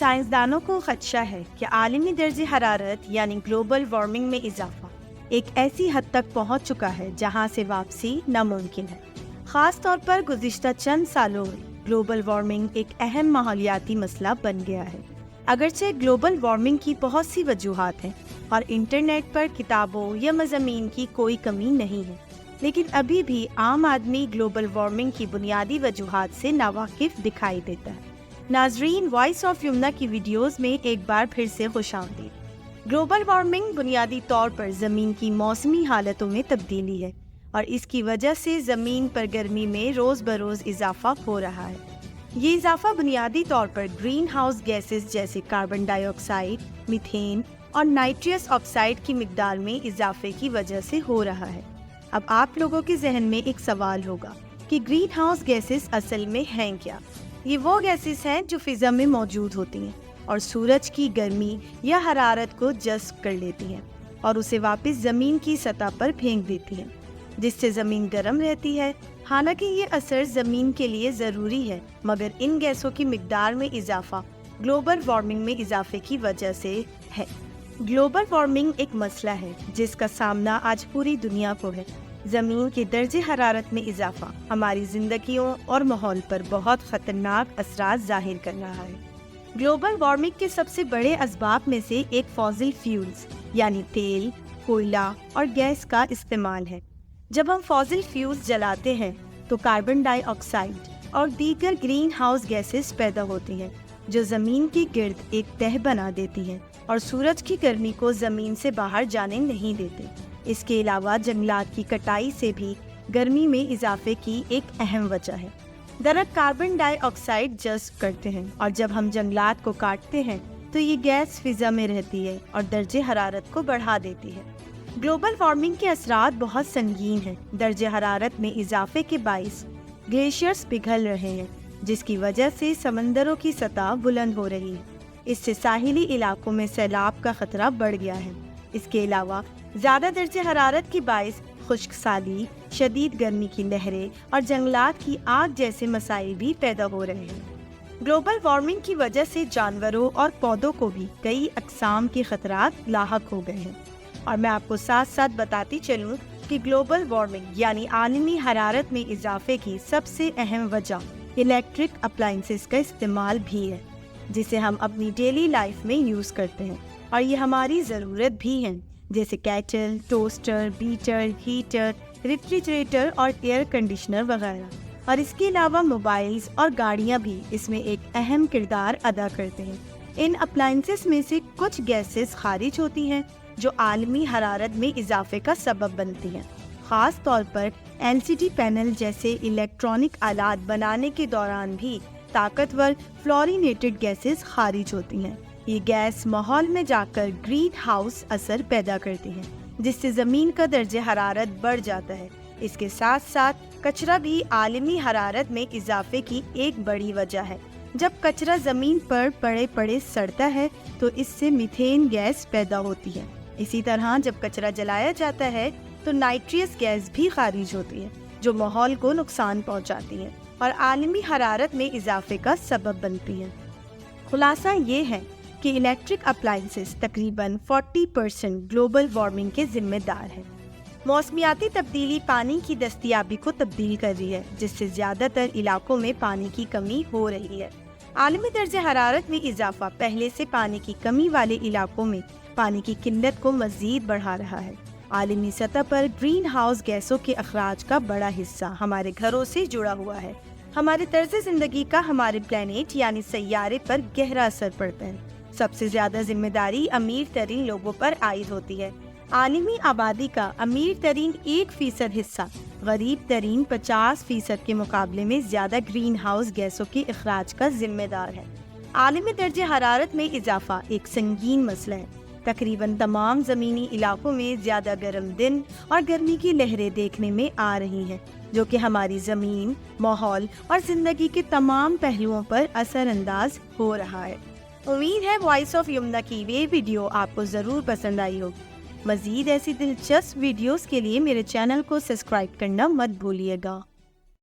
سائنسدانوں کو خدشہ ہے کہ عالمی درجہ حرارت یعنی گلوبل وارمنگ میں اضافہ ایک ایسی حد تک پہنچ چکا ہے جہاں سے واپسی ناممکن ہے۔ خاص طور پر گزشتہ چند سالوں میں گلوبل وارمنگ ایک اہم ماحولیاتی مسئلہ بن گیا ہے۔ اگرچہ گلوبل وارمنگ کی بہت سی وجوہات ہیں اور انٹرنیٹ پر کتابوں یا مضامین کی کوئی کمی نہیں ہے، لیکن ابھی بھی عام آدمی گلوبل وارمنگ کی بنیادی وجوہات سے ناواقف دکھائی دیتا ہے۔ ناظرین، وائس آف یمنا کی ویڈیوز میں ایک بار پھر سے خوش آمدید۔ گلوبل وارمنگ بنیادی طور پر زمین کی موسمی حالتوں میں تبدیلی ہے اور اس کی وجہ سے زمین پر گرمی میں روز بروز اضافہ ہو رہا ہے۔ یہ اضافہ بنیادی طور پر گرین ہاؤس گیسز جیسے کاربن ڈائی آکسائڈ، میتھین اور نائٹرس آکسائڈ کی مقدار میں اضافے کی وجہ سے ہو رہا ہے۔ اب آپ لوگوں کے ذہن میں ایک سوال ہوگا کہ گرین ہاؤس گیسز اصل میں ہیں کیا؟ یہ وہ گیسز ہیں جو فضا میں موجود ہوتی ہیں اور سورج کی گرمی یا حرارت کو جذب کر لیتی ہیں اور اسے واپس زمین کی سطح پر پھینک دیتی ہیں، جس سے زمین گرم رہتی ہے۔ حالانکہ یہ اثر زمین کے لیے ضروری ہے، مگر ان گیسوں کی مقدار میں اضافہ گلوبل وارمنگ میں اضافے کی وجہ سے ہے۔ گلوبل وارمنگ ایک مسئلہ ہے جس کا سامنا آج پوری دنیا کو ہے۔ زمین کے درجہ حرارت میں اضافہ ہماری زندگیوں اور ماحول پر بہت خطرناک اثرات ظاہر کر رہا ہے۔ گلوبل وارمنگ کے سب سے بڑے اسباب میں سے ایک فوسل فیولز یعنی تیل، کوئلہ اور گیس کا استعمال ہے۔ جب ہم فوسل فیولز جلاتے ہیں تو کاربن ڈائی آکسائڈ اور دیگر گرین ہاؤس گیسز پیدا ہوتی ہیں جو زمین کے گرد ایک تہہ بنا دیتی ہیں اور سورج کی گرمی کو زمین سے باہر جانے نہیں دیتے۔ اس کے علاوہ جنگلات کی کٹائی سے بھی گرمی میں اضافے کی ایک اہم وجہ ہے۔ درخت کاربن ڈائی آکسائڈ جذب کرتے ہیں اور جب ہم جنگلات کو کاٹتے ہیں تو یہ گیس فضا میں رہتی ہے اور درجہ حرارت کو بڑھا دیتی ہے۔ گلوبل وارمنگ کے اثرات بہت سنگین ہیں۔ درجہ حرارت میں اضافے کے باعث گلیشیئرز پگھل رہے ہیں، جس کی وجہ سے سمندروں کی سطح بلند ہو رہی ہے۔ اس سے ساحلی علاقوں میں سیلاب کا خطرہ بڑھ گیا ہے۔ اس کے علاوہ زیادہ درجہ حرارت کے باعث خشک سالی، شدید گرمی کی لہریں اور جنگلات کی آگ جیسے مسائل بھی پیدا ہو رہے ہیں۔ گلوبل وارمنگ کی وجہ سے جانوروں اور پودوں کو بھی کئی اقسام کے خطرات لاحق ہو گئے ہیں، اور میں آپ کو ساتھ ساتھ بتاتی چلوں کہ گلوبل وارمنگ یعنی عالمی حرارت میں اضافے کی سب سے اہم وجہ الیکٹرک اپلائنسز کا استعمال بھی ہے، جسے ہم اپنی ڈیلی لائف میں یوز کرتے ہیں اور یہ ہماری ضرورت بھی ہیں، جیسے kettle, toaster, beater, heater, refrigerator اور ایئر کنڈیشنر وغیرہ۔ اور اس کے علاوہ موبائلز اور گاڑیاں بھی اس میں ایک اہم کردار ادا کرتے ہیں۔ ان اپلائنسز میں سے کچھ گیسز خارج ہوتی ہیں جو عالمی حرارت میں اضافے کا سبب بنتی ہیں۔ خاص طور پر LCD پینل جیسے الیکٹرانک آلات بنانے کے دوران بھی طاقتور فلورینیٹڈ گیسز خارج ہوتی ہیں۔ یہ گیس ماحول میں جا کر گرین ہاؤس اثر پیدا کرتی ہیں، جس سے زمین کا درجہ حرارت بڑھ جاتا ہے۔ اس کے ساتھ ساتھ کچرا بھی عالمی حرارت میں اضافے کی ایک بڑی وجہ ہے۔ جب کچرا زمین پر پڑے پڑے سڑتا ہے تو اس سے میتھین گیس پیدا ہوتی ہے۔ اسی طرح جب کچرا جلایا جاتا ہے تو نائٹرس گیس بھی خارج ہوتی ہے، جو ماحول کو نقصان پہنچاتی ہے اور عالمی حرارت میں اضافے کا سبب بنتی ہے۔ خلاصہ یہ ہے کہ الیکٹرک اپلائنسز تقریباً 40% گلوبل وارمنگ کے ذمہ دار ہیں۔ موسمیاتی تبدیلی پانی کی دستیابی کو تبدیل کر رہی ہے، جس سے زیادہ تر علاقوں میں پانی کی کمی ہو رہی ہے۔ عالمی درجہ حرارت میں اضافہ پہلے سے پانی کی کمی والے علاقوں میں پانی کی قلت کو مزید بڑھا رہا ہے۔ عالمی سطح پر گرین ہاؤس گیسوں کے اخراج کا بڑا حصہ ہمارے گھروں سے جڑا ہوا ہے۔ ہمارے طرز زندگی کا ہمارے پلانیٹ یعنی سیارے پر گہرا اثر پڑتا ہے۔ سب سے زیادہ ذمہ داری امیر ترین لوگوں پر عائد ہوتی ہے۔ عالمی آبادی کا امیر ترین 1% حصہ غریب ترین 50% کے مقابلے میں زیادہ گرین ہاؤس گیسوں کے اخراج کا ذمہ دار ہے۔ عالمی درجہ حرارت میں اضافہ ایک سنگین مسئلہ ہے۔ تقریباً تمام زمینی علاقوں میں زیادہ گرم دن اور گرمی کی لہریں دیکھنے میں آ رہی ہیں، جو کہ ہماری زمین، ماحول اور زندگی کے تمام پہلوؤں پر اثر انداز ہو رہا ہے۔ امید ہے وائس آف یمنا کی یہ ویڈیو آپ کو ضرور پسند آئی ہوگی۔ مزید ایسی دلچسپ ویڈیوز کے لیے میرے چینل کو سبسکرائب کرنا مت بھولیے گا۔